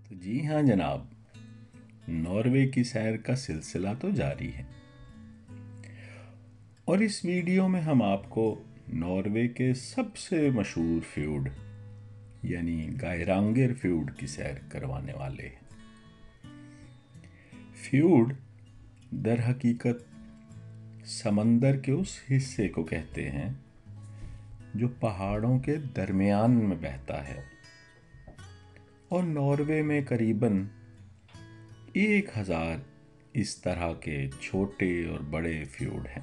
تو جی ہاں جناب، ناروے کی سیر کا سلسلہ تو جاری ہے اور اس ویڈیو میں ہم آپ کو ناروے کے سب سے مشہور فیوڈ یعنی گائرانگر فیوڈ کی سیر کروانے والے ہیں۔ فیوڈ در حقیقت سمندر کے اس حصے کو کہتے ہیں جو پہاڑوں کے درمیان میں بہتا ہے، اور ناروے میں قریباً 1000 اس طرح کے چھوٹے اور بڑے فیوڈ ہیں،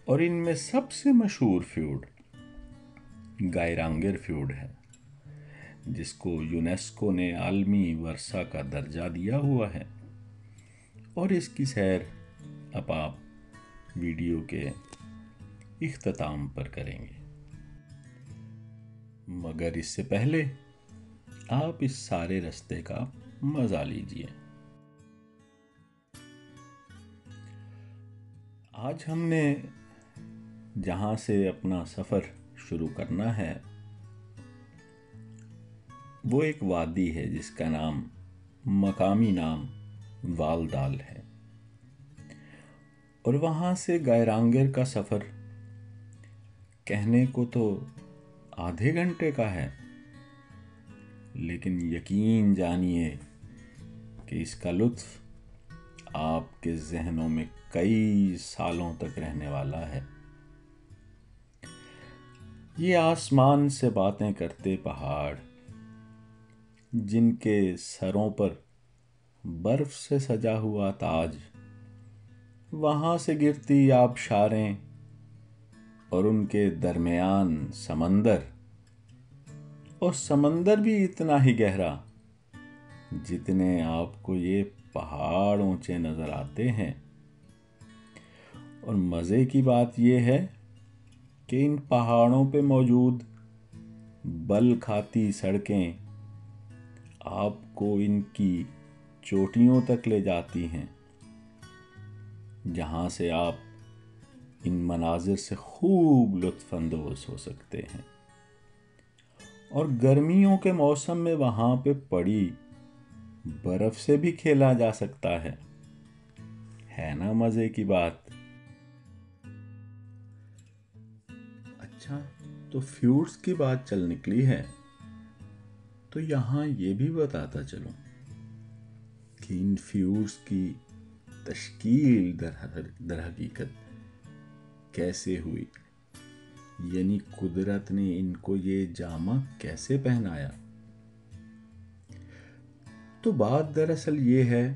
اور ان میں سب سے مشہور فیوڈ گائرانگر فیوڈ ہے، جس کو یونیسکو نے عالمی ورثہ کا درجہ دیا ہوا ہے، اور اس کی سیر اب آپ ویڈیو کے اختتام پر کریں گے۔ مگر اس سے پہلے آپ اس سارے رستے کا مزہ لیجئے۔ آج ہم نے جہاں سے اپنا سفر شروع کرنا ہے وہ ایک وادی ہے جس کا مقامی نام والدال ہے، اور وہاں سے گائرانگر کا سفر کہنے کو تو آدھے گھنٹے کا ہے، لیکن یقین جانیے کہ اس کا لطف آپ کے ذہنوں میں کئی سالوں تک رہنے والا ہے۔ یہ آسمان سے باتیں کرتے پہاڑ، جن کے سروں پر برف سے سجا ہوا تاج، وہاں سے گرتی آبشاریں، اور ان کے درمیان سمندر، اور سمندر بھی اتنا ہی گہرا جتنے آپ کو یہ پہاڑ اونچے نظر آتے ہیں۔ اور مزے کی بات یہ ہے کہ ان پہاڑوں پہ موجود بل کھاتی سڑکیں آپ کو ان کی چوٹیوں تک لے جاتی ہیں، جہاں سے آپ ان مناظر سے خوب لطف اندوز ہو سکتے ہیں، اور گرمیوں کے موسم میں وہاں پہ پڑی برف سے بھی کھیلا جا سکتا ہے نا مزے کی بات؟ اچھا، تو فیوڈز کی بات چل نکلی ہے تو یہاں یہ بھی بتاتا چلوں کہ ان فیوڈز کی تشکیل در حقیقت کیسے ہوئی، یعنی قدرت نے ان کو یہ جامہ کیسے پہنایا۔ تو بات دراصل یہ ہے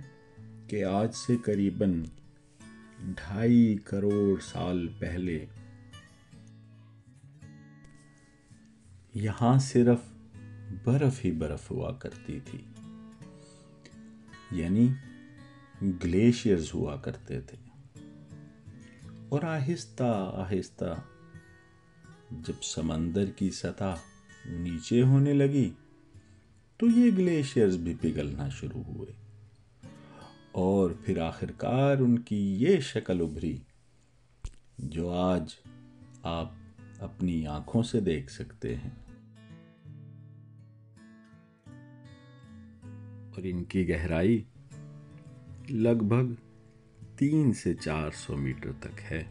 کہ آج سے قریباً 2.5 کروڑ سال پہلے یہاں صرف برف ہی برف ہوا کرتی تھی، یعنی گلیشیئرز ہوا کرتے تھے، اور آہستہ آہستہ جب سمندر کی سطح نیچے ہونے لگی تو یہ گلیشیئرز بھی پگھلنا شروع ہوئے، اور پھر آخرکار ان کی یہ شکل ابھری جو آج آپ اپنی آنکھوں سے دیکھ سکتے ہیں۔ اور ان کی گہرائی لگ بھگ 300 سے 400 میٹر تک ہے،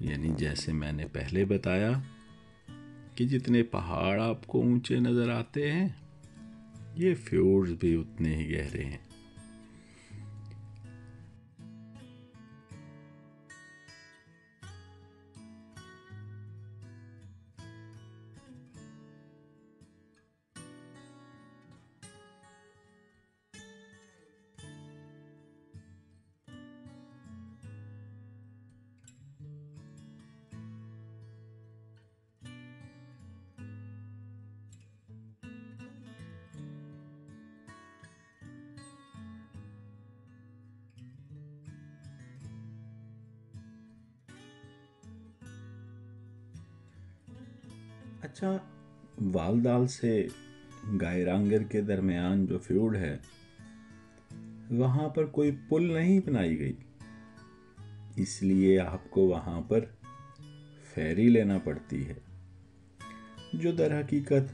یعنی جیسے میں نے پہلے بتایا کہ جتنے پہاڑ آپ کو اونچے نظر آتے ہیں یہ فیوڈز بھی اتنے ہی گہرے ہیں۔ اچھا، والدال سے گائرانگر کے درمیان جو فیوڈ ہے وہاں پر کوئی پل نہیں بنائی گئی، اس لیے آپ کو وہاں پر فیری لینا پڑتی ہے، جو در حقیقت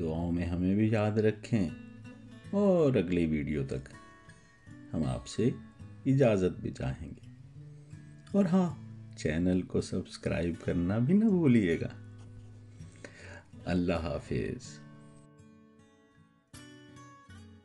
دعاؤں میں ہمیں بھی یاد رکھیں، اور اگلی ویڈیو تک ہم آپ سے اجازت بھی چاہیں گے۔ اور ہاں، چینل کو سبسکرائب کرنا بھی نہ بھولیے گا۔ اللہ حافظ۔